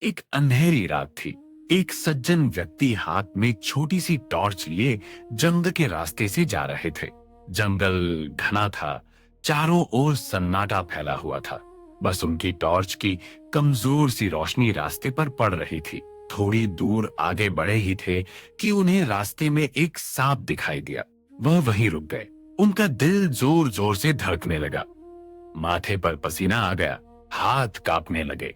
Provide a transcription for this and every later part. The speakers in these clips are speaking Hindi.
एक अंधेरी रात थी। एक सज्जन व्यक्ति हाथ में छोटी सी टॉर्च लिए जंगल के रास्ते से जा रहे थे। जंगल घना था, चारों ओर सन्नाटा फैला हुआ था। बस उनकी टॉर्च की कमजोर सी रोशनी रास्ते पर पड़ रही थी। थोड़ी दूर आगे बढ़े ही थे कि उन्हें रास्ते में एक सांप दिखाई दिया। वह वहीं रुक गए। उनका दिल जोर जोर से धड़कने लगा, माथे पर पसीना आ गया, हाथ कांपने लगे।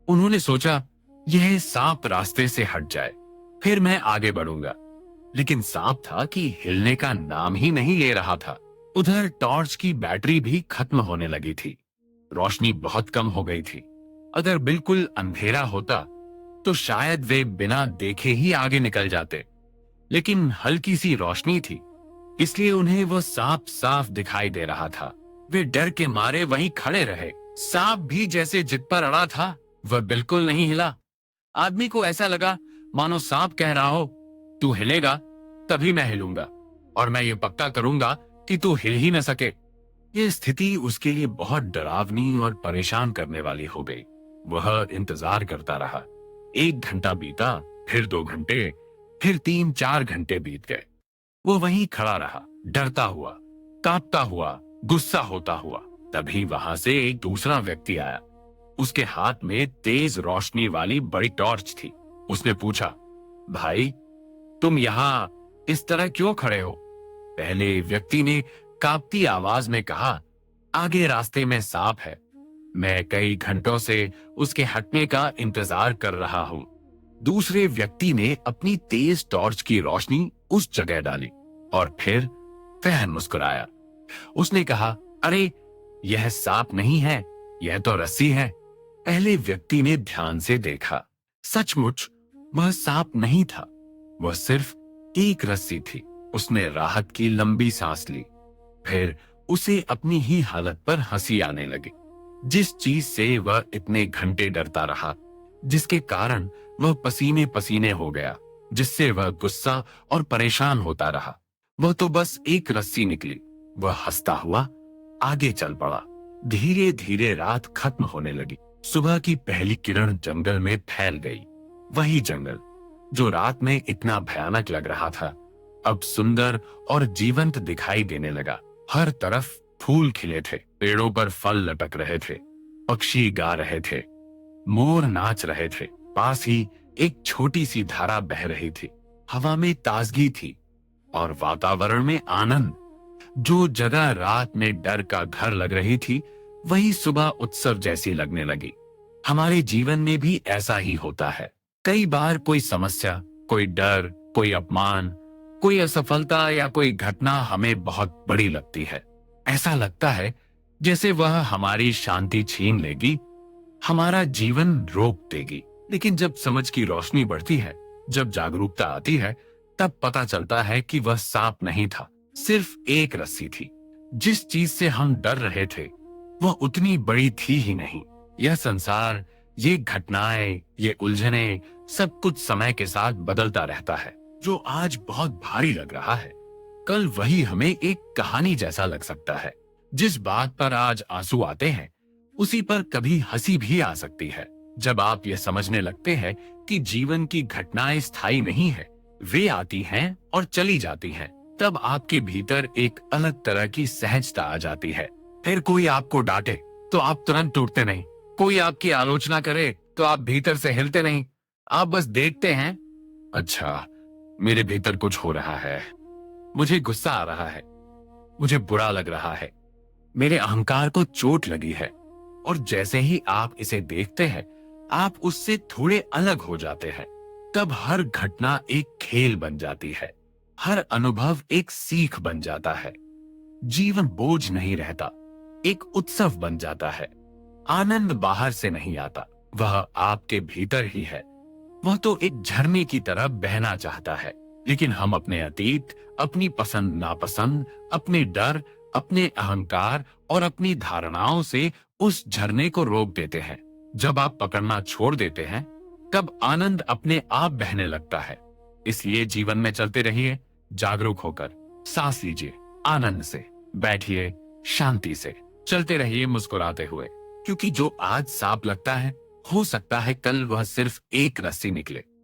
उन्होंने सोचा, यह सांप रास्ते से हट जाए, फिर मैं आगे बढ़ूंगा। लेकिन सांप था कि हिलने का नाम ही नहीं ले रहा था। उधर टॉर्च की बैटरी भी खत्म होने लगी थी। रोशनी बहुत कम हो गई थी। अगर बिल्कुल अंधेरा होता तो शायद वे बिना देखे ही आगे निकल जाते। लेकिन हल्की सी रोशनी थी, इसलिए उन्हें वो सांप साफ दिखाई दे रहा था। वे डर के मारे वहीं खड़े रहे। सांप भी जैसे जिद पर अड़ा था, वह बिल्कुल नहीं हिला। आदमी को ऐसा लगा मानो सांप कह रहा हो, तू हिलेगा तभी मैं हिलूंगा, और मैं ये पक्का करूंगा कि तू हिल ही न सके। ये स्थिति उसके लिए बहुत डरावनी और परेशान करने वाली हो गई। वह इंतजार करता रहा। 1 घंटा बीता, फिर 2 घंटे, फिर 3-4 घंटे बीत गए। वो वहीं खड़ा रहा, डरता हुआ, कांपता हुआ, गुस्सा होता हुआ। तभी वहां से एक दूसरा व्यक्ति आया। उसके हाथ में तेज रोशनी वाली बड़ी टॉर्च थी। उसने पूछा, भाई, तुम यहाँ इस तरह क्यों खड़े हो? पहले व्यक्ति ने कांपती आवाज में कहा, आगे रास्ते में सांप है। मैं कई घंटों से उसके हटने का इंतजार कर रहा हूं। दूसरे व्यक्ति ने अपनी तेज टॉर्च की रोशनी उस जगह डाली और फिर वह मुस्कुराया। उसने कहा, अरे, यह सांप नहीं है, यह तो रस्सी है। पहले व्यक्ति ने ध्यान से देखा। सचमुच वह सांप नहीं था, वह सिर्फ एक रस्सी थी। उसने राहत की लंबी सांस ली। फिर उसे अपनी ही हालत पर हंसी आने लगी। जिस चीज से वह इतने घंटे डरता रहा, जिसके कारण वह पसीने पसीने हो गया, जिससे वह गुस्सा और परेशान होता रहा, वह तो बस एक रस्सी निकली। वह हंसता हुआ आगे चल पड़ा। धीरे धीरे रात खत्म होने लगी। सुबह की पहली किरण जंगल में फैल गई। वही जंगल जो रात में इतना भयानक लग रहा था, अब सुंदर और जीवंत दिखाई देने लगा। हर तरफ फूल खिले थे, पेड़ों पर फल लटक रहे थे, पक्षी गा रहे थे, मोर नाच रहे थे। पास ही एक छोटी सी धारा बह रही थी। हवा में ताजगी थी और वातावरण में आनंद। जो जगह रात में डर का घर लग रही थी, वही सुबह उत्सव जैसी लगने लगी। हमारे जीवन में भी ऐसा ही होता है। कई बार कोई समस्या, कोई डर, कोई अपमान, कोई असफलता या कोई घटना हमें बहुत बड़ी लगती है। ऐसा लगता है जैसे वह हमारी शांति छीन लेगी, हमारा जीवन रोक देगी। लेकिन जब समझ की रोशनी बढ़ती है, जब जागरूकता आती है, तब पता चलता है कि वह सांप नहीं था, सिर्फ एक रस्सी थी। जिस चीज से हम डर रहे थे, वह उतनी बड़ी थी ही नहीं। यह संसार, ये घटनाएं, ये उलझने, सब कुछ समय के साथ बदलता रहता है। जो आज बहुत भारी लग रहा है, कल वही हमें एक कहानी जैसा लग सकता है। जिस बात पर आज आंसू आते हैं, उसी पर कभी हंसी भी आ सकती है। जब आप यह समझने लगते हैं कि जीवन की घटनाएं स्थायी नहीं है, वे आती हैं और चली जाती हैं, तब आपके भीतर एक अलग तरह की सहजता आ जाती है। फिर कोई आपको डांटे तो आप तुरंत टूटते नहीं, कोई आपकी आलोचना करे तो आप भीतर से हिलते नहीं। आप बस देखते हैं, अच्छा, मेरे भीतर कुछ हो रहा है, मुझे गुस्सा आ रहा है, मुझे बुरा लग रहा है, मेरे अहंकार को चोट लगी है। और जैसे ही आप इसे देखते हैं, आप उससे थोड़े अलग हो जाते हैं। तब हर घटना एक खेल बन जाती है, हर अनुभव एक सीख बन जाता है। जीवन बोझ नहीं रहता, एक उत्सव बन जाता है। आनंद बाहर से नहीं आता, वह आपके भीतर ही है। वह तो एक झरने की तरह बहना चाहता है, लेकिन हम अपने अतीत, अपनी पसंद नापसंद, अपने डर, अपने अहंकार और अपनी धारणाओं से उस झरने को रोक देते हैं। जब आप पकड़ना छोड़ देते हैं, तब आनंद अपने आप बहने लगता है। इसलिए जीवन में चलते रहिए, जागरूक होकर। सांस लीजिए आनंद से, बैठिए शांति से, चलते रहिए मुस्कुराते हुए। क्योंकि जो आज सांप लगता है, हो सकता है कल वह सिर्फ एक रस्सी निकले।